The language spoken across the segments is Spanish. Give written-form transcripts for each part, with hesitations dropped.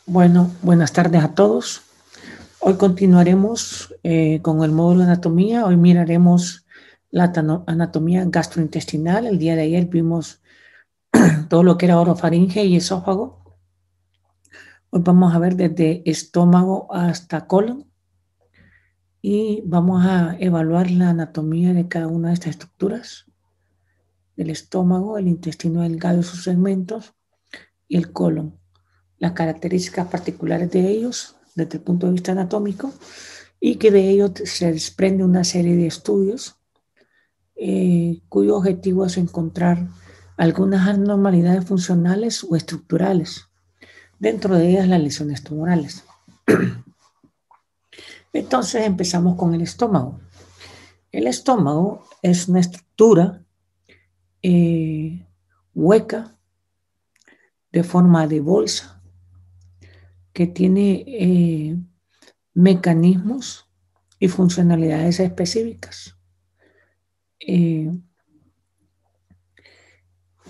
Bueno, buenas tardes a todos. Hoy continuaremos con el módulo de anatomía. Hoy miraremos la anatomía gastrointestinal. El día de ayer vimos todo lo que era orofaringe y esófago. Hoy vamos a ver desde estómago hasta colon y vamos a evaluar la anatomía de cada una de estas estructuras, del estómago, el intestino delgado y sus segmentos y el colon. Las características particulares de ellos desde el punto de vista anatómico y que de ello se desprende una serie de estudios cuyo objetivo es encontrar algunas anormalidades funcionales o estructurales, dentro de ellas las lesiones tumorales. Entonces empezamos con el estómago. El estómago es una estructura hueca de forma de bolsa que tiene mecanismos y funcionalidades específicas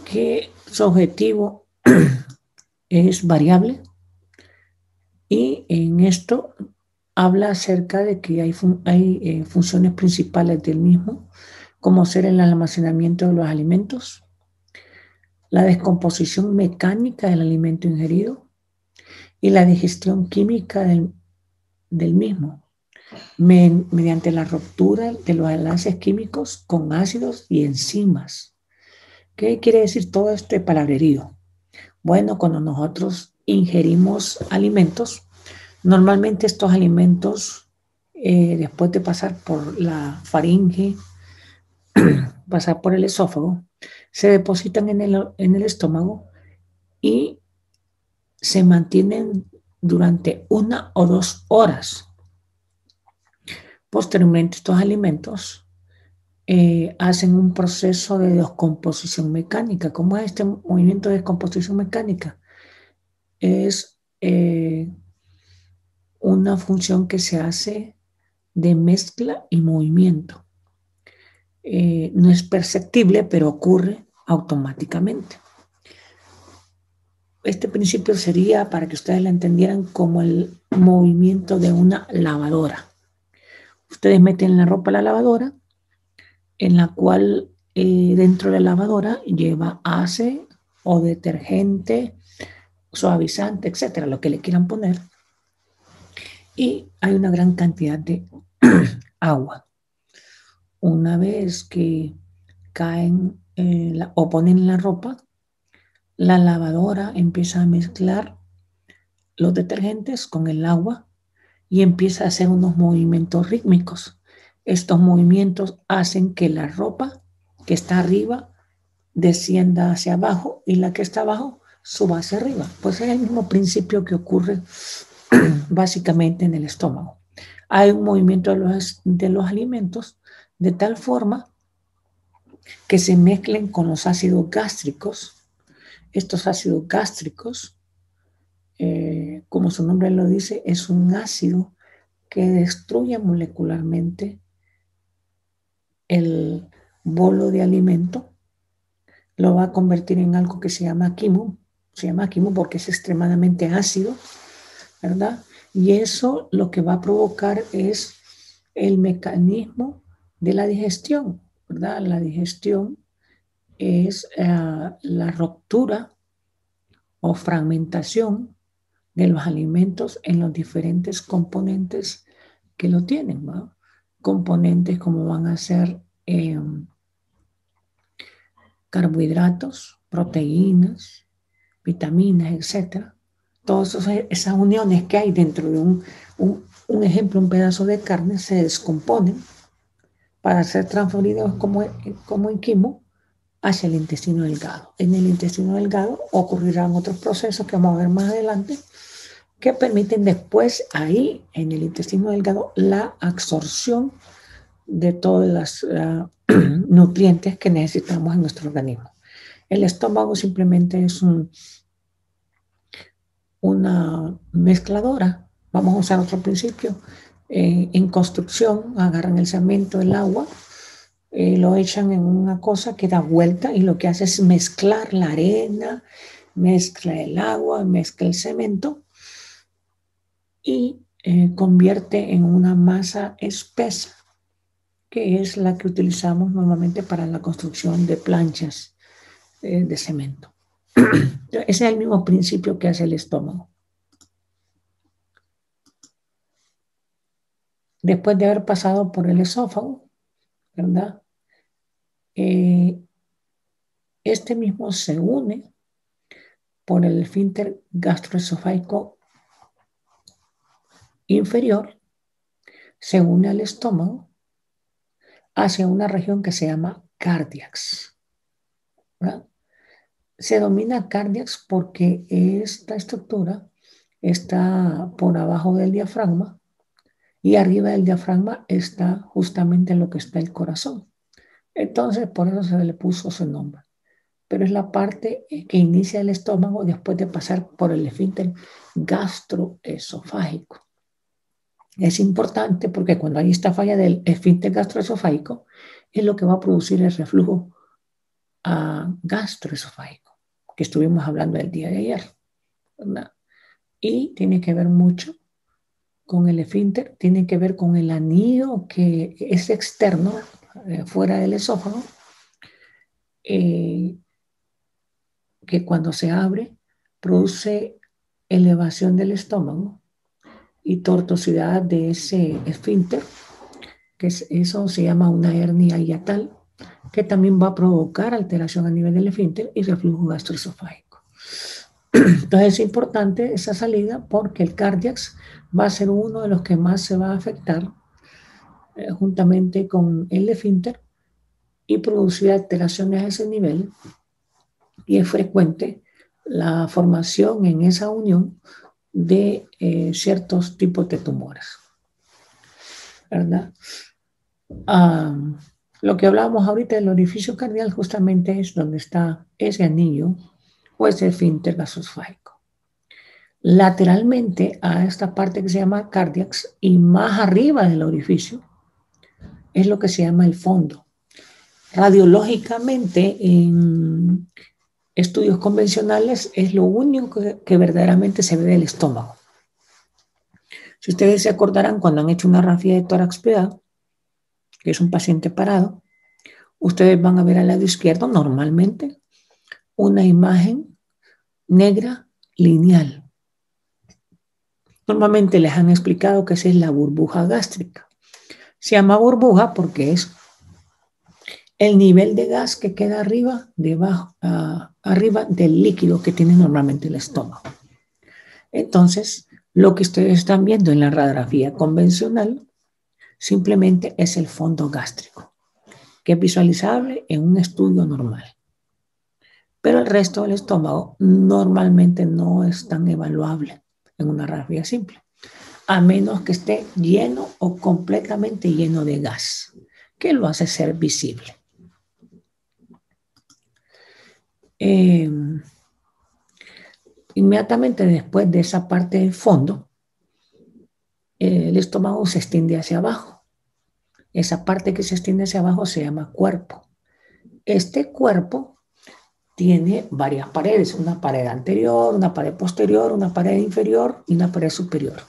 que su objetivo es variable y en esto habla acerca de que hay funciones principales del mismo, como ser el almacenamiento de los alimentos, la descomposición mecánica del alimento ingerido y la digestión química del mismo, mediante la ruptura de los enlaces químicos con ácidos y enzimas. ¿Qué quiere decir todo este palabrerío? Bueno, cuando nosotros ingerimos alimentos, normalmente estos alimentos, después de pasar por la faringe, pasar por el esófago, se depositan en el estómago y se mantienen durante 1 o 2 horas. Posteriormente, estos alimentos hacen un proceso de descomposición mecánica. ¿Cómo es este movimiento de descomposición mecánica? Es una función que se hace de mezcla y movimiento. No es perceptible, pero ocurre automáticamente. Este principio sería, para que ustedes la entendieran, como el movimiento de una lavadora. Ustedes meten la ropa a la lavadora, en la cual dentro de la lavadora lleva ace o detergente, suavizante, etcétera, lo que le quieran poner. Y hay una gran cantidad de agua. Una vez que caen o ponen la ropa, la lavadora empieza a mezclar los detergentes con el agua y empieza a hacer unos movimientos rítmicos. Estos movimientos hacen que la ropa que está arriba descienda hacia abajo y la que está abajo suba hacia arriba. Pues es el mismo principio que ocurre básicamente en el estómago. Hay un movimiento de los alimentos de tal forma que se mezclen con los ácidos gástricos. Estos ácidos gástricos, como su nombre lo dice, es un ácido que destruye molecularmente el bolo de alimento, lo va a convertir en algo que se llama quimo porque es extremadamente ácido, ¿verdad? Y eso lo que va a provocar es el mecanismo de la digestión, ¿verdad? La digestión es la ruptura o fragmentación de los alimentos en los diferentes componentes que lo tienen, ¿no? Componentes como van a ser carbohidratos, proteínas, vitaminas, etcétera. Todas esas uniones que hay dentro de un ejemplo, un pedazo de carne, se descomponen para ser transferidos como en quimo hacia el intestino delgado. En el intestino delgado ocurrirán otros procesos que vamos a ver más adelante que permiten después ahí en el intestino delgado la absorción de todos los nutrientes que necesitamos en nuestro organismo. El estómago simplemente es una mezcladora. Vamos a usar otro principio. En construcción, agarran el cemento, el agua, lo echan en una cosa que da vuelta y lo que hace es mezclar la arena, mezcla el agua, mezcla el cemento y convierte en una masa espesa, que es la que utilizamos normalmente para la construcción de planchas de cemento. Ese es el mismo principio que hace el estómago. Después de haber pasado por el esófago, ¿verdad? Este mismo se une por el esfínter gastroesofágico inferior, se une al estómago hacia una región que se llama cardiax, ¿verdad? Se domina cardiax porque esta estructura está por abajo del diafragma y arriba del diafragma está justamente lo que está el corazón. Entonces, por eso se le puso su nombre. Pero es la parte que inicia el estómago después de pasar por el esfínter gastroesofágico. Es importante porque cuando hay esta falla del esfínter gastroesofágico, es lo que va a producir el reflujo gastroesofágico, que estuvimos hablando el día de ayer, ¿verdad? Y tiene que ver mucho con el esfínter, tiene que ver con el anillo que es externo, fuera del esófago, que cuando se abre produce elevación del estómago y tortuosidad de ese esfínter, eso se llama una hernia hiatal, que también va a provocar alteración a nivel del esfínter y reflujo gastroesofágico. Entonces es importante esa salida porque el cardiax va a ser uno de los que más se va a afectar juntamente con el esfínter y producir alteraciones a ese nivel, y es frecuente la formación en esa unión de ciertos tipos de tumores, ¿verdad? Lo que hablábamos ahorita del orificio cardial justamente es donde está ese anillo o ese esfínter gastroesofágico. Lateralmente a esta parte que se llama cardiax y más arriba del orificio es lo que se llama el fondo. Radiológicamente, en estudios convencionales, es lo único que verdaderamente se ve del estómago. Si ustedes se acordarán, cuando han hecho una radiografía de tórax PA, que es un paciente parado, ustedes van a ver al lado izquierdo normalmente una imagen negra lineal. Normalmente les han explicado que esa es la burbuja gástrica. Se llama burbuja porque es el nivel de gas que queda arriba, arriba del líquido que tiene normalmente el estómago. Entonces, lo que ustedes están viendo en la radiografía convencional simplemente es el fondo gástrico, que es visualizable en un estudio normal. Pero el resto del estómago normalmente no es tan evaluable en una radiografía simple, a menos que esté lleno o completamente lleno de gas, que lo hace ser visible. Inmediatamente después de esa parte del fondo, el estómago se extiende hacia abajo. Esa parte que se extiende hacia abajo se llama cuerpo. Este cuerpo tiene varias paredes, una pared anterior, una pared posterior, una pared inferior y una pared superior.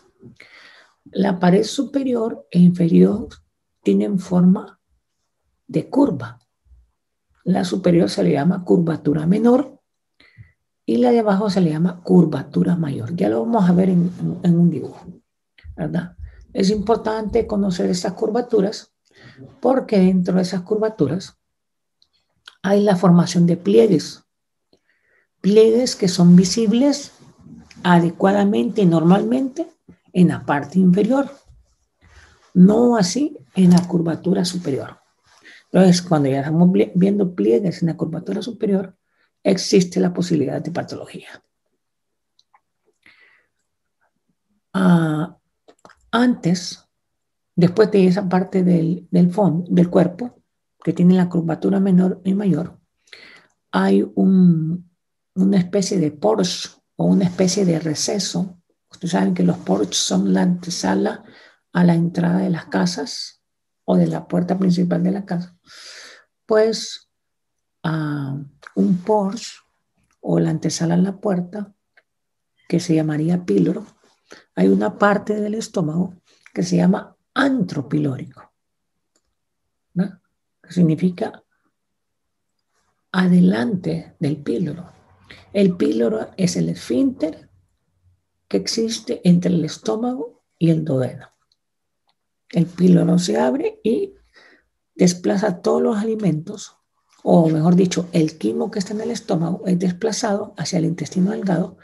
La pared superior e inferior tienen forma de curva. La superior se le llama curvatura menor y la de abajo se le llama curvatura mayor. Ya lo vamos a ver en un dibujo, ¿verdad? Es importante conocer estas curvaturas porque dentro de esas curvaturas hay la formación de pliegues. Pliegues que son visibles adecuadamente y normalmente en la parte inferior, no así en la curvatura superior. Entonces, cuando ya estamos viendo pliegues en la curvatura superior, existe la posibilidad de patología. Antes, después de esa parte del fondo, del cuerpo, que tiene la curvatura menor y mayor, hay una especie de porche o una especie de receso. Ustedes saben que los porches son la antesala a la entrada de las casas o de la puerta principal de la casa. Pues un porche o la antesala a la puerta, que se llamaría píloro, hay una parte del estómago que se llama antropilórico, ¿no? Que significa adelante del píloro. El píloro es el esfínter que existe entre el estómago y el duodeno. El píloro se abre y desplaza todos los alimentos, o mejor dicho, el quimo que está en el estómago es desplazado hacia el intestino delgado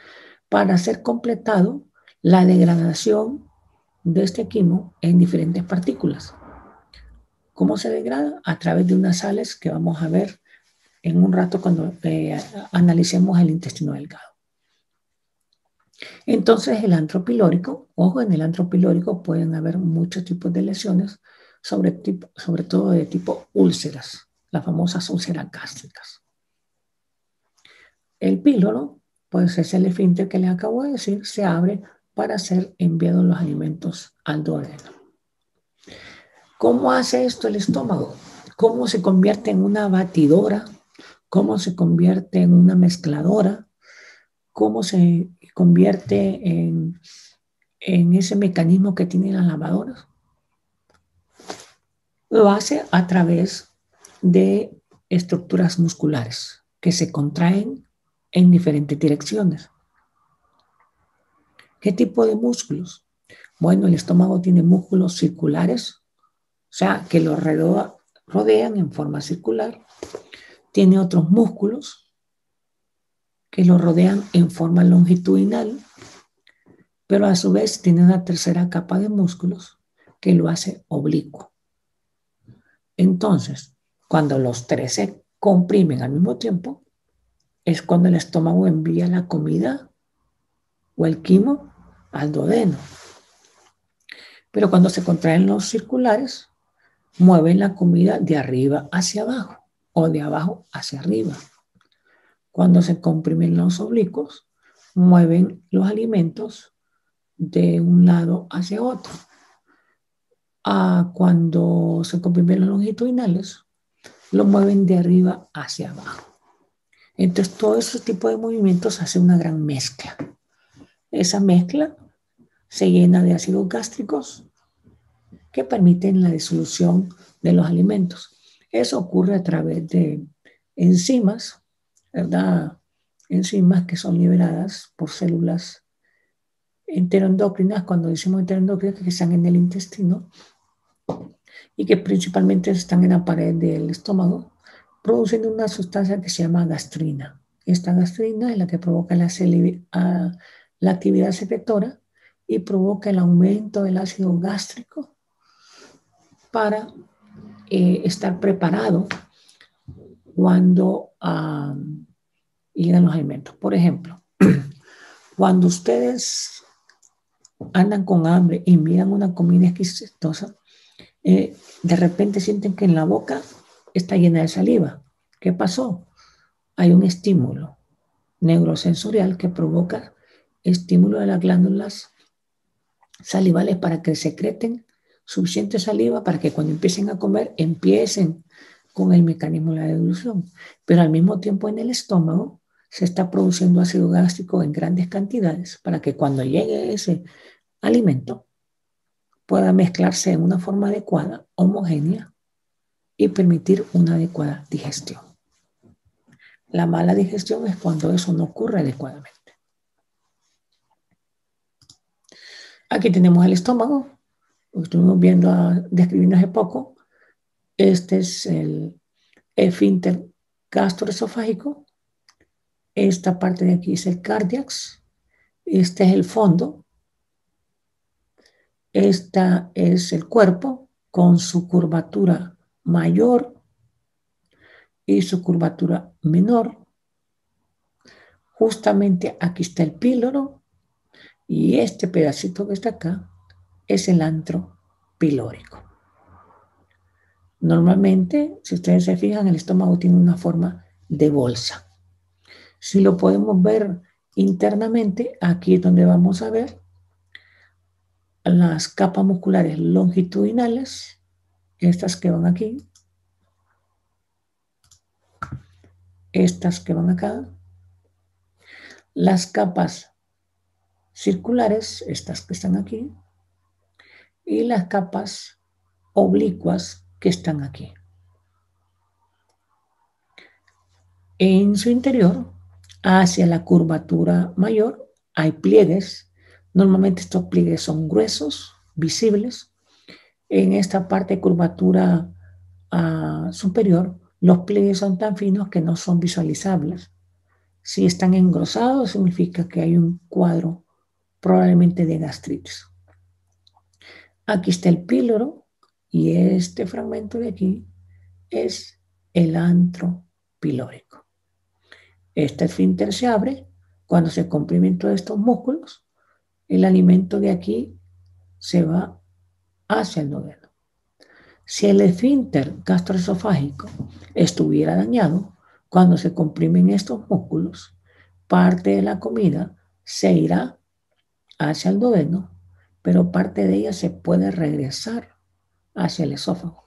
para ser completado la degradación de este quimo en diferentes partículas. ¿Cómo se degrada? A través de unas sales que vamos a ver en un rato cuando analicemos el intestino delgado. Entonces el antropilórico, ojo, en el antropilórico pueden haber muchos tipos de lesiones, sobre todo de tipo úlceras, las famosas úlceras gástricas. El píloro, pues es el esfínter que les acabo de decir, se abre para ser enviados los alimentos al duodeno. ¿Cómo hace esto el estómago? ¿Cómo se convierte en una batidora? ¿Cómo se convierte en una mezcladora? ¿Cómo se convierte en ese mecanismo que tienen las lavadoras? Lo hace a través de estructuras musculares que se contraen en diferentes direcciones. ¿Qué tipo de músculos? Bueno, el estómago tiene músculos circulares, o sea, que lo rodean en forma circular. Tiene otros músculos que lo rodean en forma longitudinal, pero a su vez tiene una tercera capa de músculos que lo hace oblicuo. Entonces, cuando los tres se comprimen al mismo tiempo, es cuando el estómago envía la comida o el quimo al duodeno. Pero cuando se contraen los circulares, mueven la comida de arriba hacia abajo o de abajo hacia arriba. Cuando se comprimen los oblicuos, mueven los alimentos de un lado hacia otro. Cuando se comprimen los longitudinales, lo mueven de arriba hacia abajo. Entonces, todo ese tipo de movimientos hace una gran mezcla. Esa mezcla se llena de ácidos gástricos que permiten la disolución de los alimentos. Eso ocurre a través de enzimas, ¿verdad? Enzimas que son liberadas por células enteroendocrinas, cuando decimos enteroendocrinas, que están en el intestino y que principalmente están en la pared del estómago, produciendo una sustancia que se llama gastrina. Esta gastrina es la que provoca la actividad secretora y provoca el aumento del ácido gástrico para estar preparado cuando llegan los alimentos. Por ejemplo, cuando ustedes andan con hambre y miran una comida exquisitosa, de repente sienten que en la boca está llena de saliva. ¿Qué pasó? Hay un estímulo neurosensorial que provoca estímulo de las glándulas salivales para que secreten suficiente saliva para que cuando empiecen a comer empiecen con el mecanismo de la deglución. Pero al mismo tiempo en el estómago se está produciendo ácido gástrico en grandes cantidades para que cuando llegue ese alimento pueda mezclarse en una forma adecuada, homogénea y permitir una adecuada digestión. La mala digestión es cuando eso no ocurre adecuadamente. Aquí tenemos el estómago, lo estuvimos describiendo hace poco. Este es el esfínter gastroesofágico. Esta parte de aquí es el cárdiax. Este es el fondo. Esta es el cuerpo con su curvatura mayor y su curvatura menor. Justamente aquí está el píloro y este pedacito que está acá es el antro pilórico. Normalmente, si ustedes se fijan, el estómago tiene una forma de bolsa. Si lo podemos ver internamente, aquí es donde vamos a ver las capas musculares longitudinales, estas que van aquí, estas que van acá, las capas circulares, estas que están aquí, y las capas oblicuas que están aquí. En su interior, hacia la curvatura mayor, hay pliegues. Normalmente estos pliegues son gruesos, visibles. En esta parte de curvatura superior, los pliegues son tan finos que no son visualizables. Si están engrosados, significa que hay un cuadro probablemente de gastritis. Aquí está el píloro y este fragmento de aquí es el antro pilórico. Este esfínter se abre cuando se comprimen todos estos músculos. El alimento de aquí se va hacia el duodeno. Si el esfínter gastroesofágico estuviera dañado, cuando se comprimen estos músculos, parte de la comida se irá hacia el duodeno, pero parte de ella se puede regresar hacia el esófago.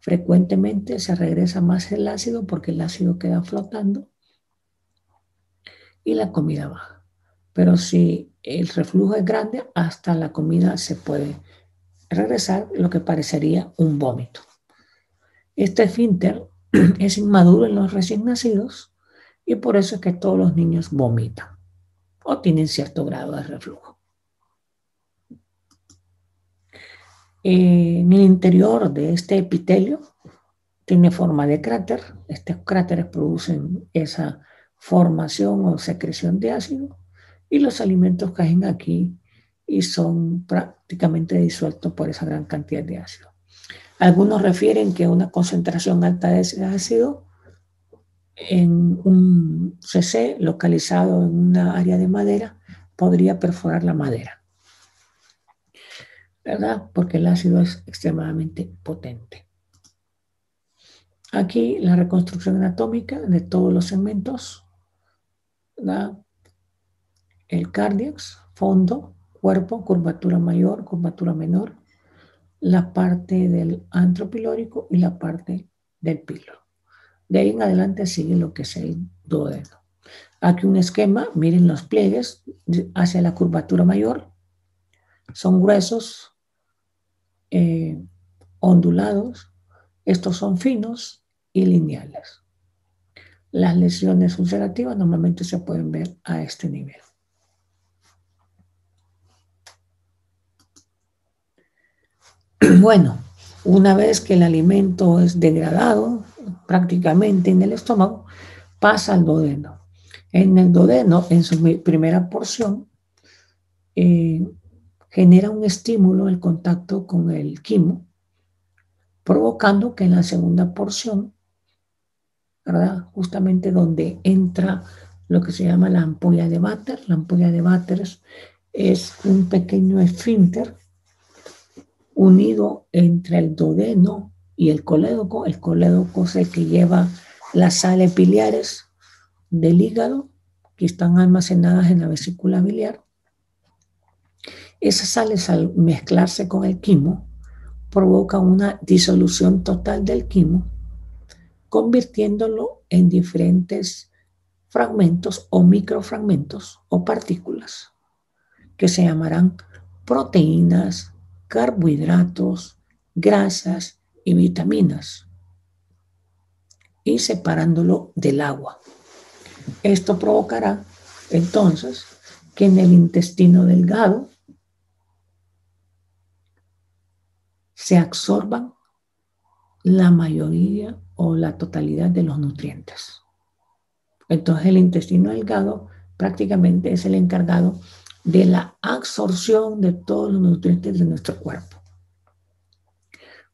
Frecuentemente se regresa más el ácido porque el ácido queda flotando y la comida baja. Pero si el reflujo es grande, hasta la comida se puede regresar, lo que parecería un vómito. Este esfínter es inmaduro en los recién nacidos y por eso es que todos los niños vomitan o tienen cierto grado de reflujo. En el interior de este epitelio tiene forma de cráter. Estos cráteres producen esa formación o secreción de ácido y los alimentos caen aquí y son prácticamente disueltos por esa gran cantidad de ácido. Algunos refieren que una concentración alta de ese ácido en un CC localizado en una área de madera podría perforar la madera, ¿verdad? Porque el ácido es extremadamente potente. Aquí la reconstrucción anatómica de todos los segmentos, ¿verdad? El cárdiax, fondo, cuerpo, curvatura mayor, curvatura menor, la parte del antro pilórico y la parte del píloro. De ahí en adelante sigue lo que es el duodeno. Aquí un esquema, miren los pliegues hacia la curvatura mayor, son gruesos, ondulados, estos son finos y lineales. Las lesiones ulcerativas normalmente se pueden ver a este nivel. Bueno, una vez que el alimento es degradado prácticamente en el estómago, pasa al duodeno. En el duodeno, en su primera porción, genera un estímulo el contacto con el quimo, provocando que en la segunda porción, ¿verdad? Justamente donde entra lo que se llama la ampolla de Vater. La ampolla de Vater es un pequeño esfínter unido entre el duodeno y el colédoco. El colédoco es el que lleva las sales biliares del hígado, que están almacenadas en la vesícula biliar. Esas sales, al mezclarse con el quimo, provocan una disolución total del quimo, convirtiéndolo en diferentes fragmentos o microfragmentos o partículas que se llamarán proteínas, carbohidratos, grasas y vitaminas, y separándolo del agua. Esto provocará entonces que en el intestino delgado se absorban la mayoría o la totalidad de los nutrientes. Entonces el intestino delgado prácticamente es el encargado de la absorción de todos los nutrientes de nuestro cuerpo.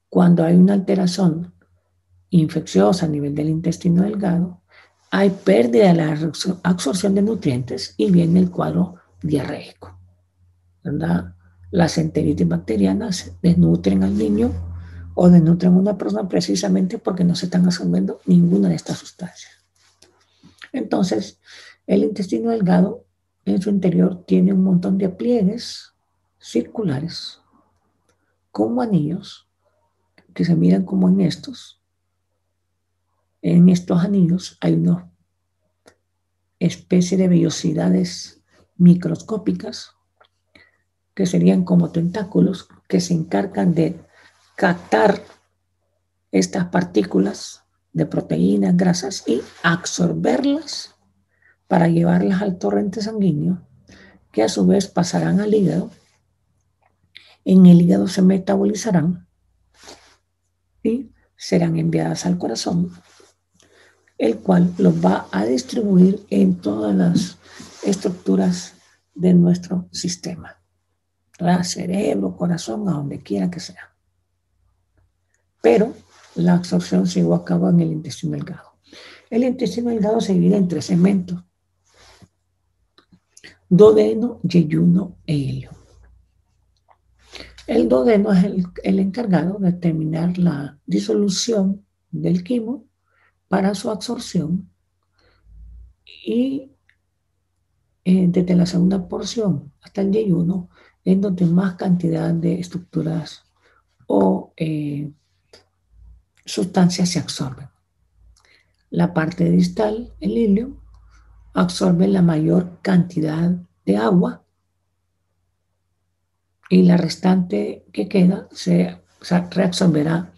Cuando hay una alteración infecciosa a nivel del intestino delgado, hay pérdida de la absorción de nutrientes y viene el cuadro diarreico, ¿verdad? Las enteritis bacterianas desnutren al niño o desnutren a una persona precisamente porque no se están absorbiendo ninguna de estas sustancias. Entonces, el intestino delgado en su interior tiene un montón de pliegues circulares como anillos que se miran como en estos. En estos anillos hay una especie de vellosidades microscópicas que serían como tentáculos que se encargan de captar estas partículas de proteínas, grasas y absorberlas para llevarlas al torrente sanguíneo, que a su vez pasarán al hígado. En el hígado se metabolizarán y serán enviadas al corazón, el cual los va a distribuir en todas las estructuras de nuestro sistema, cerebro, corazón, a donde quiera que sea. Pero la absorción se llevó a cabo en el intestino delgado. El intestino delgado se divide en 3 segmentos: duodeno, yeyuno e ilio. El duodeno es el encargado de determinar la disolución del quimo para su absorción, y desde la segunda porción hasta el yeyuno es donde más cantidad de estructuras o sustancias se absorben. La parte distal, el ilio, absorbe la mayor cantidad de agua, y la restante que queda se reabsorberá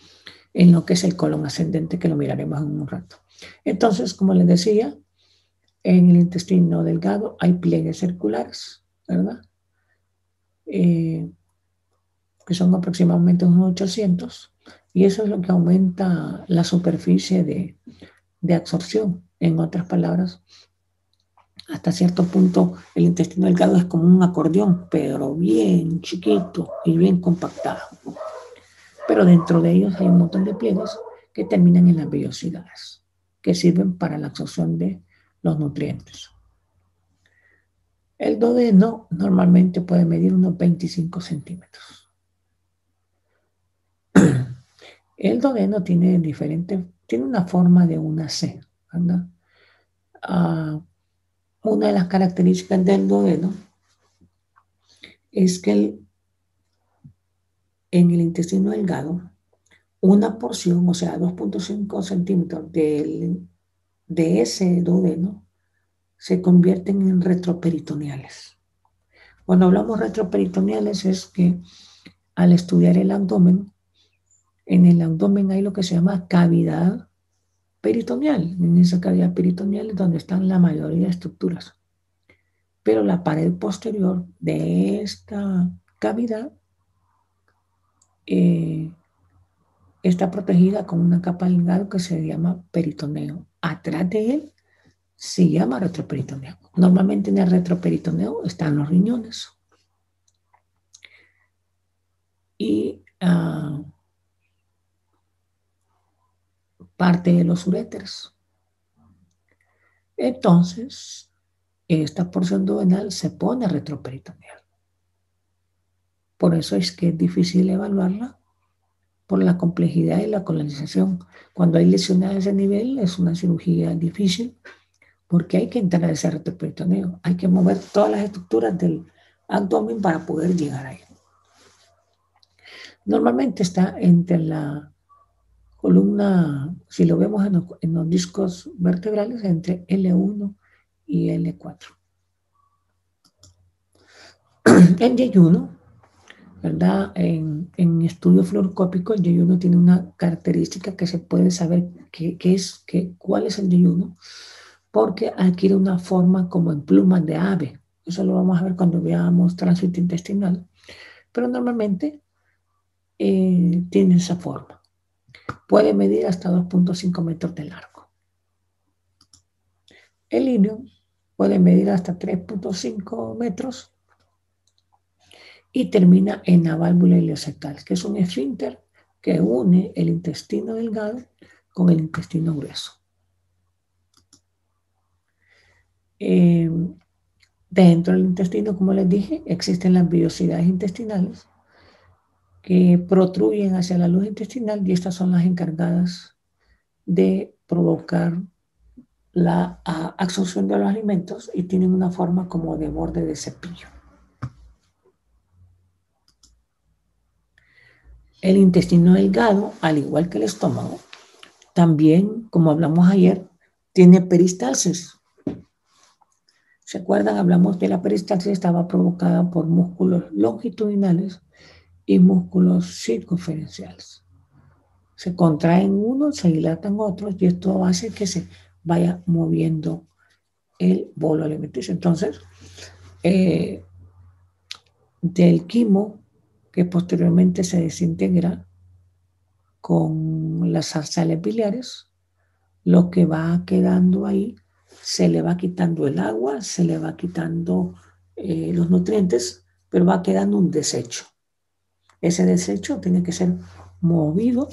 en lo que es el colon ascendente, que lo miraremos en un rato. Entonces, como les decía, en el intestino delgado hay pliegues circulares, ¿verdad? Que son aproximadamente unos 800, y eso es lo que aumenta la superficie de absorción. En otras palabras, hasta cierto punto el intestino delgado es como un acordeón, pero bien chiquito y bien compactado. Pero dentro de ellos hay un montón de pliegues que terminan en las vellosidades, que sirven para la absorción de los nutrientes. El duodeno normalmente puede medir unos 25 centímetros. El duodeno tiene una forma de una C, ¿verdad? Una de las características del duodeno es que en el intestino delgado, una porción, o sea, 2.5 centímetros de ese duodeno se convierten en retroperitoneales. Cuando hablamos retroperitoneales es que al estudiar el abdomen, en el abdomen hay lo que se llama cavidad peritoneal. En esa cavidad peritoneal es donde están la mayoría de estructuras. Pero la pared posterior de esta cavidad está protegida con una capa delgada que se llama peritoneo. Atrás de él se llama retroperitoneo. Normalmente en el retroperitoneo están los riñones y parte de los uréteres. Entonces, esta porción duodenal se pone retroperitoneal. Por eso es que es difícil evaluarla, por la complejidad y la colonización. Cuando hay lesiones a ese nivel es una cirugía difícil, porque hay que entrar a ese retroperitoneo. Hay que mover todas las estructuras del abdomen para poder llegar ahí. Normalmente está entre la columna, si lo vemos en los discos vertebrales, entre L1 y L4. En yeyuno, ¿verdad? En estudio fluoroscópico, el yeyuno tiene una característica que se puede saber cuál es el yeyuno, porque adquiere una forma como en plumas de ave. Eso lo vamos a ver cuando veamos tránsito intestinal. Pero normalmente tiene esa forma. Puede medir hasta 2.5 metros de largo. El ilio puede medir hasta 3.5 metros y termina en la válvula ileocecal, que es un esfínter que une el intestino delgado con el intestino grueso. Dentro del intestino, como les dije, existen las vellosidades intestinales que protruyen hacia la luz intestinal, y estas son las encargadas de provocar la absorción de los alimentos y tienen una forma como de borde de cepillo. El intestino delgado, al igual que el estómago, también, como hablamos ayer, tiene peristalsis. ¿Se acuerdan? Hablamos de la peristalsis, estaba provocada por músculos longitudinales y músculos circunferenciales. Se contraen unos, se dilatan otros y esto hace que se vaya moviendo el bolo alimenticio. Entonces, del quimo, que posteriormente se desintegra con las sales biliares, lo que va quedando ahí, se le va quitando el agua, se le va quitando los nutrientes, pero va quedando un desecho. Ese desecho tiene que ser movido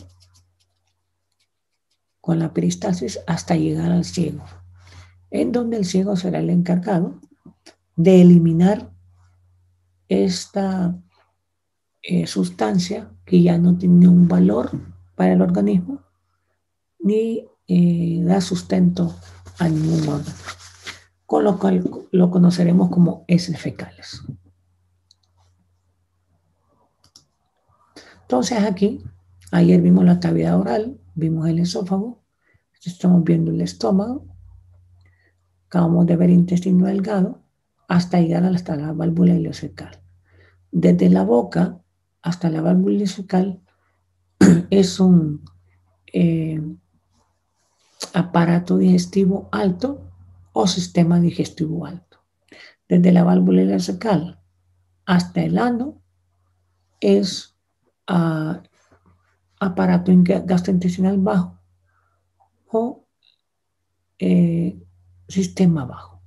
con la peristalsis hasta llegar al ciego, en donde el ciego será el encargado de eliminar esta sustancia que ya no tiene un valor para el organismo ni da sustento a ningún órgano, con lo cual lo conoceremos como heces fecales. Entonces aquí, ayer vimos la cavidad oral, vimos el esófago, estamos viendo el estómago, acabamos de ver el intestino delgado, hasta llegar hasta la válvula ileocecal. Desde la boca hasta la válvula ileocecal es un aparato digestivo alto o sistema digestivo alto. Desde la válvula ileocecal hasta el ano es aparato gastrointestinal bajo o sistema bajo,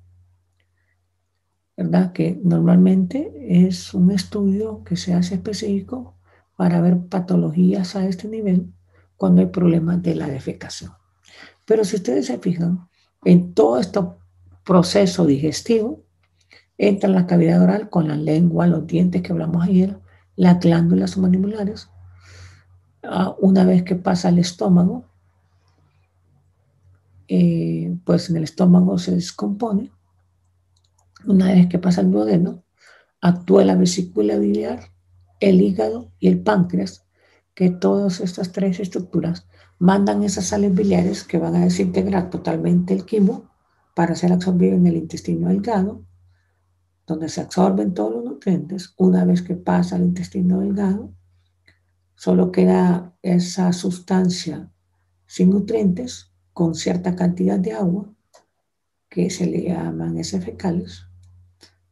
¿verdad? Que normalmente es un estudio que se hace específico para ver patologías a este nivel cuando hay problemas de la defecación. Pero si ustedes se fijan, en todo este proceso digestivo, entra la cavidad oral con la lengua, los dientes que hablamos ayer, las glándulas mandibular. Una vez que pasa al estómago, pues en el estómago se descompone. Una vez que pasa al duodeno, actúa la vesícula biliar, el hígado y el páncreas, que todas estas tres estructuras mandan esas sales biliares que van a desintegrar totalmente el quimo para ser absorbido en el intestino delgado, donde se absorben todos los nutrientes. Una vez que pasa al intestino delgado, solo queda esa sustancia sin nutrientes con cierta cantidad de agua, que se le llaman heces fecales,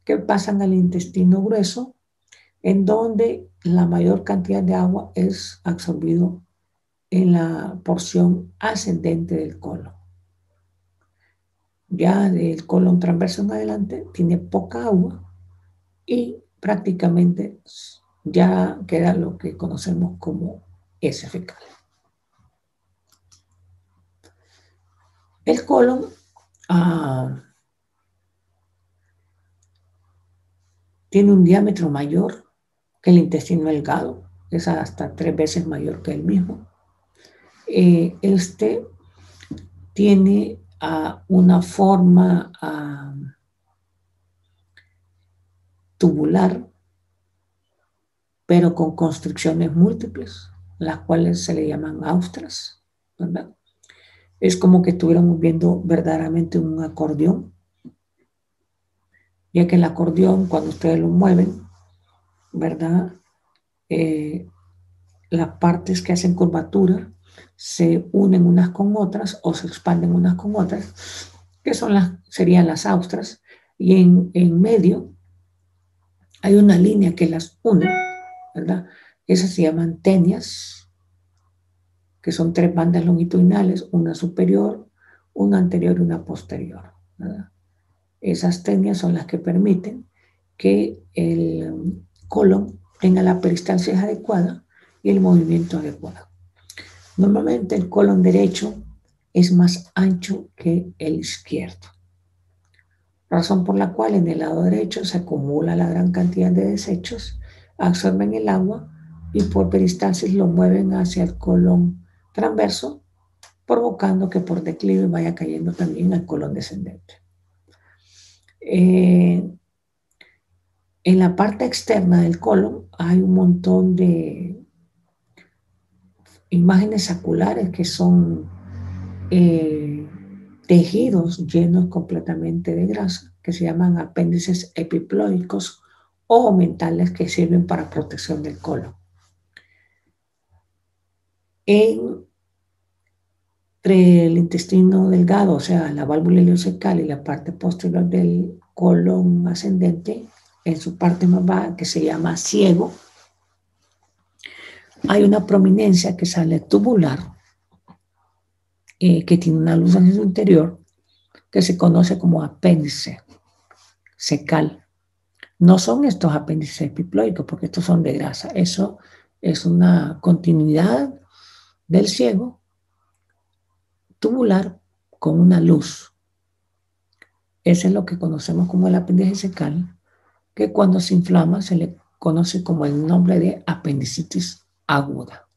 que pasan al intestino grueso, en donde la mayor cantidad de agua es absorbido en la porción ascendente del colon. Ya del colon transverso en adelante tiene poca agua y prácticamente ya queda lo que conocemos como heces fecales. El colon tiene un diámetro mayor que el intestino delgado, es hasta 3 veces mayor que el mismo. Este tiene una forma tubular, pero con constricciones múltiples, las cuales se le llaman austras, ¿verdad? Es como que estuviéramos viendo verdaderamente un acordeón, ya que el acordeón, cuando ustedes lo mueven, ¿verdad? Las partes que hacen curvatura se unen unas con otras o se expanden unas con otras, que serían las austras, y en medio hay una línea que las une, ¿verdad? Esas se llaman tenias, que son 3 bandas longitudinales, una superior, una anterior y una posterior, ¿verdad? Esas tenias son las que permiten que el colon tenga la peristalsis adecuada y el movimiento adecuado. Normalmente el colon derecho es más ancho que el izquierdo, razón por la cual en el lado derecho se acumula la gran cantidad de desechos, absorben el agua y por peristalsis lo mueven hacia el colon transverso, provocando que por declive vaya cayendo también al colon descendente. En la parte externa del colon hay un montón de imágenes saculares que son tejidos llenos completamente de grasa que se llaman apéndices epiploicos o mentales que sirven para protección del colon. Entre el intestino delgado, o sea, la válvula ileocecal y la parte posterior del colon ascendente, en su parte más baja, que se llama ciego, hay una prominencia que sale tubular, que tiene una luz en su interior, que se conoce como apéndice cecal. No son estos apéndices epiploicos, porque estos son de grasa. Eso es una continuidad del ciego tubular con una luz. Ese es lo que conocemos como el apéndice cecal, que cuando se inflama se le conoce como el nombre de apendicitis aguda.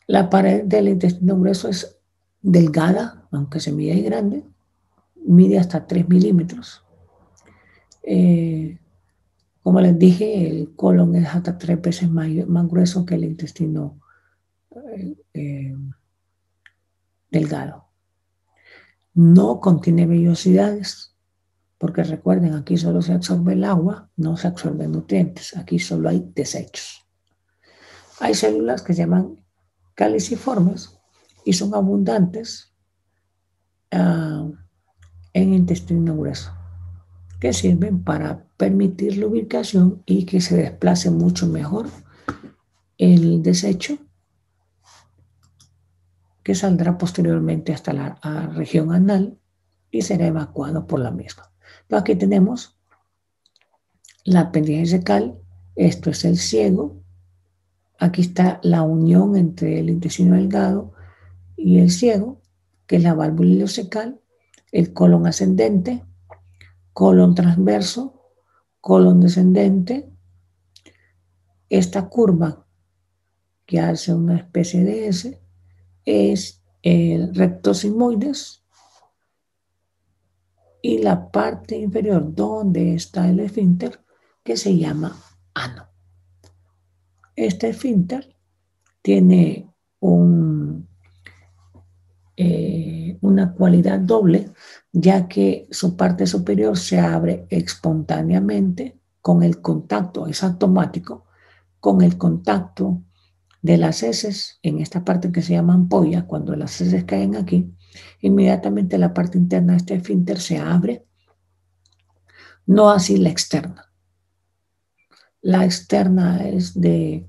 La pared del intestino grueso es delgada, aunque se mide grande, mide hasta 3 milímetros. Como les dije, el colon es hasta 3 veces más grueso que el intestino delgado. No contiene vellosidades, porque recuerden, aquí solo se absorbe el agua, no se absorben nutrientes, aquí solo hay desechos. Hay células que se llaman caliciformes y son abundantes en intestino grueso, que sirven para permitir la ubicación y que se desplace mucho mejor el desecho que saldrá posteriormente hasta la región anal y será evacuado por la misma. Entonces aquí tenemos la apéndice cecal, esto es el ciego, aquí está la unión entre el intestino delgado y el ciego, que es la válvula ileocecal, el colon ascendente, colon transverso, colon descendente, esta curva que hace una especie de S es el recto sigmoides y la parte inferior donde está el esfínter que se llama ano. Este esfínter tiene una cualidad doble, ya que su parte superior se abre espontáneamente con el contacto, es automático, con el contacto de las heces en esta parte que se llama ampolla. Cuando las heces caen aquí, inmediatamente la parte interna de este esfínter se abre, no así la externa. La externa es de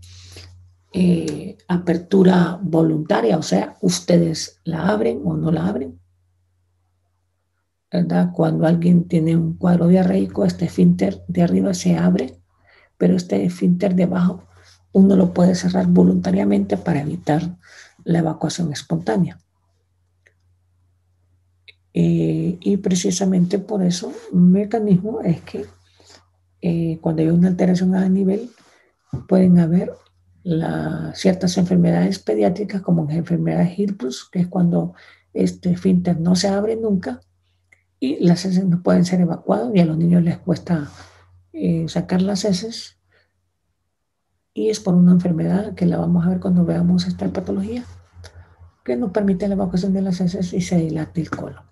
apertura voluntaria, o sea, ustedes la abren o no la abren, ¿verdad? Cuando alguien tiene un cuadro diarreico, este esfínter de arriba se abre, pero este esfínter de abajo uno lo puede cerrar voluntariamente para evitar la evacuación espontánea. Y precisamente por eso un mecanismo es que cuando hay una alteración a nivel pueden haber ciertas enfermedades pediátricas como enfermedades Hirschsprung, que es cuando este esfínter no se abre nunca y las heces no pueden ser evacuadas y a los niños les cuesta sacar las heces, y es por una enfermedad que la vamos a ver cuando veamos esta patología, que no permite la evacuación de las heces y se dilata el colon.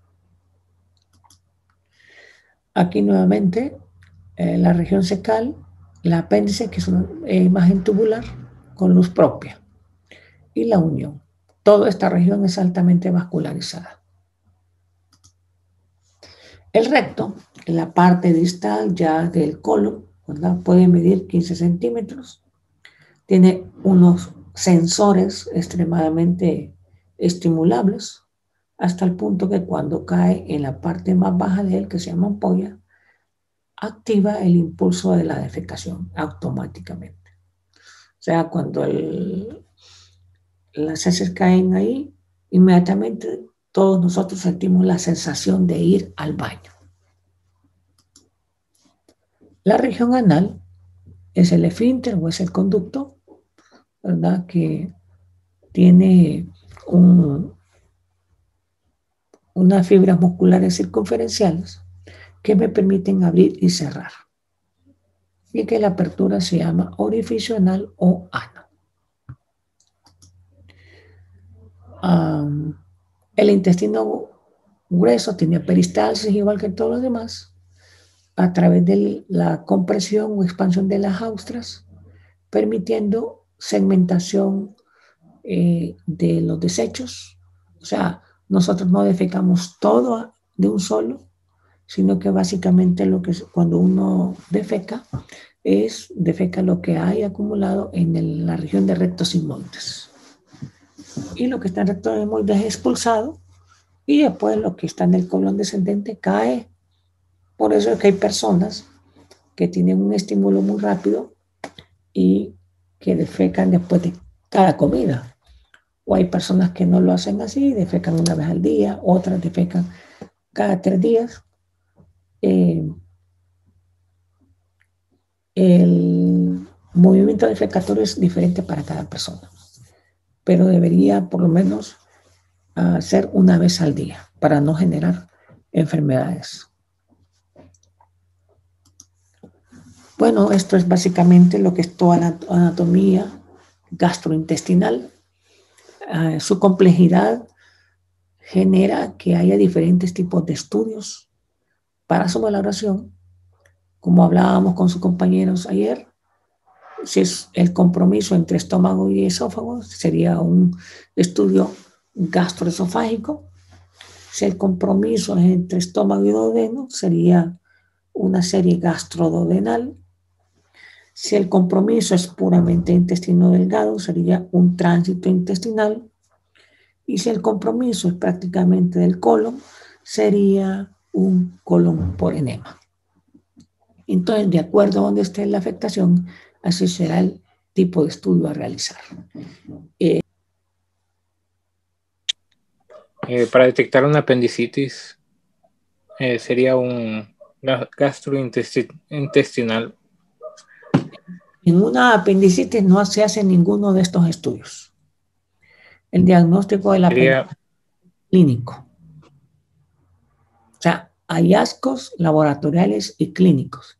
Aquí nuevamente la región cecal, la apéndice, que es una imagen tubular con luz propia, y la unión. Toda esta región es altamente vascularizada. El recto, la parte distal ya del colon, ¿verdad? Puede medir 15 centímetros. Tiene unos sensores extremadamente estimulables, hasta el punto que cuando cae en la parte más baja de él, que se llama ampolla, activa el impulso de la defecación automáticamente. O sea, cuando las heces caen ahí, inmediatamente todos nosotros sentimos la sensación de ir al baño. La región anal es el esfínter o es el conducto, ¿verdad? Que tiene unas fibras musculares circunferenciales que me permiten abrir y cerrar, y que la apertura se llama orificio anal o ano. El intestino grueso, tiene peristalsis igual que todos los demás, a través de la compresión o expansión de las austras, permitiendo segmentación de los desechos. O sea, nosotros no defecamos todo de un solo, sino que básicamente cuando uno defeca, defeca lo que hay acumulado en la región de rectos sigmoides. Y lo que está en rectos sigmoides es expulsado, y después lo que está en el colon descendente cae. Por eso es que hay personas que tienen un estímulo muy rápido y que defecan después de cada comida. O hay personas que no lo hacen así, defecan una vez al día, otras defecan cada 3 días. El movimiento defecatorio es diferente para cada persona, pero debería por lo menos ser una vez al día para no generar enfermedades. Bueno, esto es básicamente lo que es toda anatomía gastrointestinal. Su complejidad genera que haya diferentes tipos de estudios para su valoración. Como hablábamos con sus compañeros ayer, si es el compromiso entre estómago y esófago, sería un estudio gastroesofágico. Si el compromiso es entre estómago y duodeno, sería una serie gastroduodenal. Si el compromiso es puramente intestino delgado, sería un tránsito intestinal. Y si el compromiso es prácticamente del colon, sería un colon por enema. Entonces, de acuerdo a donde esté la afectación, así será el tipo de estudio a realizar. Para detectar una apendicitis, sería un gastrointestinal. En una apendicitis no se hace ninguno de estos estudios. El diagnóstico de la apendicitis clínico. O sea, hallazgos laboratoriales y clínicos.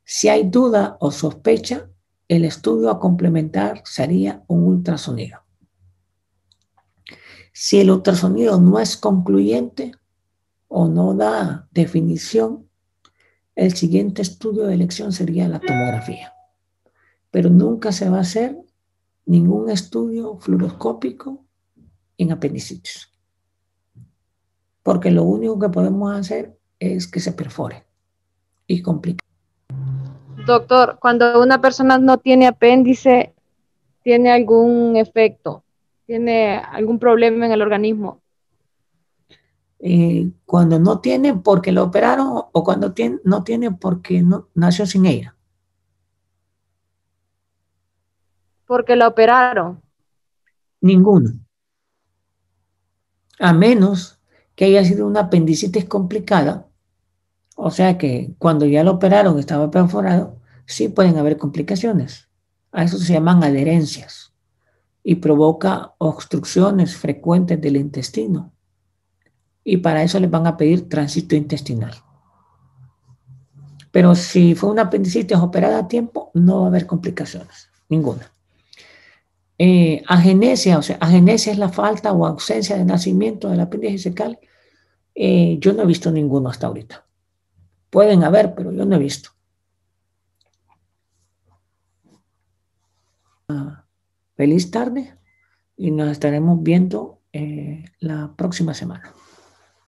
Si hay duda o sospecha, el estudio a complementar sería un ultrasonido. Si el ultrasonido no es concluyente o no da definición, el siguiente estudio de elección sería la tomografía. Pero nunca se va a hacer ningún estudio fluoroscópico en apendicitis. Porque lo único que podemos hacer es que se perfore y complique. Doctor, cuando una persona no tiene apéndice, ¿tiene algún efecto? ¿Tiene algún problema en el organismo? Cuando no tiene porque lo operaron o cuando no tiene porque no, nació sin ella. Porque la operaron. Ninguno. A menos que haya sido una apendicitis complicada, o sea que cuando ya lo operaron estaba perforado, sí pueden haber complicaciones. A eso se llaman adherencias y provoca obstrucciones frecuentes del intestino. Y para eso les van a pedir tránsito intestinal. Pero si fue una apendicitis operada a tiempo, no va a haber complicaciones, ninguna. Agenesia, o sea, agenesia es la falta o ausencia de nacimiento del apéndice cecal. Yo no he visto ninguno hasta ahorita. Pueden haber, pero yo no he visto. Feliz tarde y nos estaremos viendo la próxima semana.